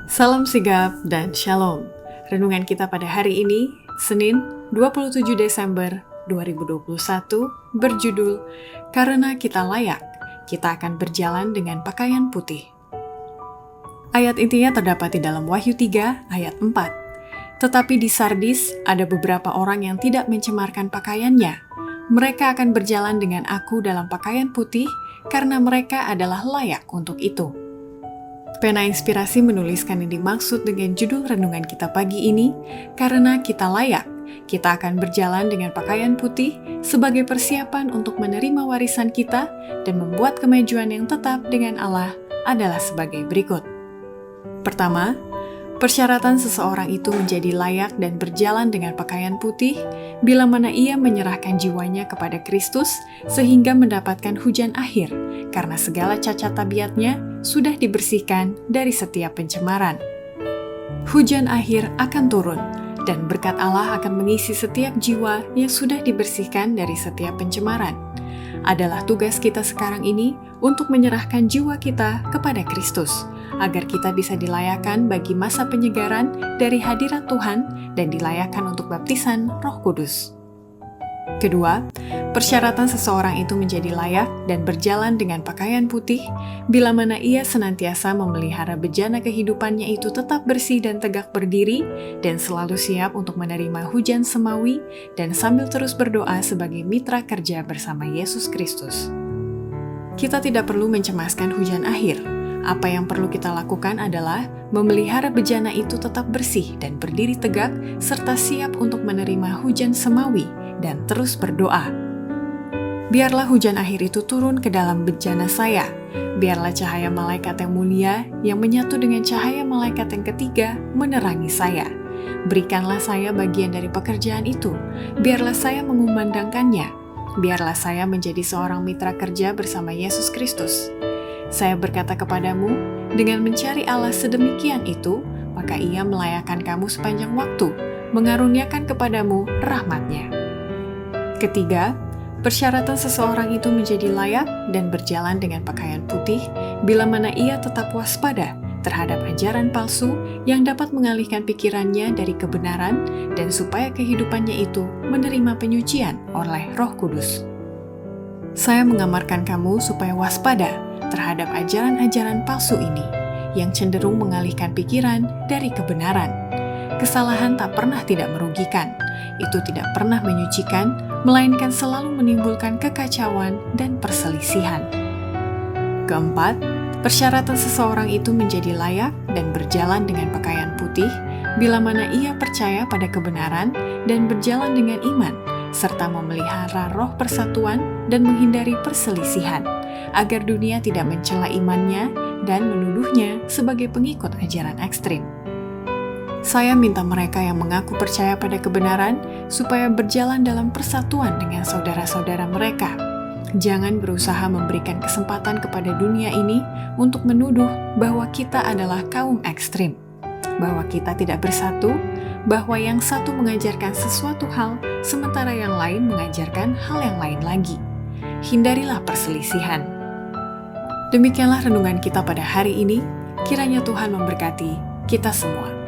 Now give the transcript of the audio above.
Salam sigap dan shalom. Renungan kita pada hari ini, Senin 27 Desember 2021, berjudul Karena Kita Layak, Kita Akan Berjalan Dengan Pakaian Putih. Ayat intinya terdapat di dalam Wahyu 3 ayat 4. Tetapi di Sardis ada beberapa orang yang tidak mencemarkan pakaiannya. Mereka akan berjalan dengan aku dalam pakaian putih karena mereka adalah layak untuk itu. Pena Inspirasi menuliskan yang dimaksud dengan judul renungan kita pagi ini, karena kita layak, kita akan berjalan dengan pakaian putih sebagai persiapan untuk menerima warisan kita dan membuat kemajuan yang tetap dengan Allah adalah sebagai berikut. Pertama, persyaratan seseorang itu menjadi layak dan berjalan dengan pakaian putih bila mana ia menyerahkan jiwanya kepada Kristus sehingga mendapatkan hujan akhir, karena segala cacat tabiatnya sudah dibersihkan dari setiap pencemaran. Hujan akhir akan turun, dan berkat Allah akan mengisi setiap jiwa yang sudah dibersihkan dari setiap pencemaran. Adalah tugas kita sekarang ini untuk menyerahkan jiwa kita kepada Kristus, agar kita bisa dilayakkan bagi masa penyegaran dari hadirat Tuhan dan dilayakkan untuk baptisan Roh Kudus. Kedua, persyaratan seseorang itu menjadi layak dan berjalan dengan pakaian putih bila mana ia senantiasa memelihara bejana kehidupannya itu tetap bersih dan tegak berdiri dan selalu siap untuk menerima hujan semawi dan sambil terus berdoa sebagai mitra kerja bersama Yesus Kristus. Kita tidak perlu mencemaskan hujan akhir. Apa yang perlu kita lakukan adalah memelihara bejana itu tetap bersih dan berdiri tegak serta siap untuk menerima hujan semawi dan terus berdoa. Biarlah hujan akhir itu turun ke dalam bejana saya. Biarlah cahaya malaikat yang mulia yang menyatu dengan cahaya malaikat yang ketiga menerangi saya. Berikanlah saya bagian dari pekerjaan itu. Biarlah saya mengumandangkannya. Biarlah saya menjadi seorang mitra kerja bersama Yesus Kristus. Saya berkata kepadamu, dengan mencari Allah sedemikian itu, maka Ia melayakkan kamu sepanjang waktu, mengaruniakan kepadamu rahmat-Nya. Ketiga, persyaratan seseorang itu menjadi layak dan berjalan dengan pakaian putih bila mana ia tetap waspada terhadap ajaran palsu yang dapat mengalihkan pikirannya dari kebenaran dan supaya kehidupannya itu menerima penyucian oleh Roh Kudus. Saya mengamarkan kamu supaya waspada terhadap ajaran-ajaran palsu ini yang cenderung mengalihkan pikiran dari kebenaran. Kesalahan tak pernah tidak merugikan. Itu tidak pernah menyucikan, melainkan selalu menimbulkan kekacauan dan perselisihan. Keempat, persyaratan seseorang itu menjadi layak dan berjalan dengan pakaian putih bila mana ia percaya pada kebenaran dan berjalan dengan iman, serta memelihara roh persatuan dan menghindari perselisihan, agar dunia tidak mencela imannya dan menuduhnya sebagai pengikut ajaran ekstrim. Saya minta mereka yang mengaku percaya pada kebenaran supaya berjalan dalam persatuan dengan saudara-saudara mereka. Jangan berusaha memberikan kesempatan kepada dunia ini untuk menuduh bahwa kita adalah kaum ekstrim, bahwa kita tidak bersatu, bahwa yang satu mengajarkan sesuatu hal sementara yang lain mengajarkan hal yang lain lagi. Hindarilah perselisihan. Demikianlah renungan kita pada hari ini. Kiranya Tuhan memberkati kita semua.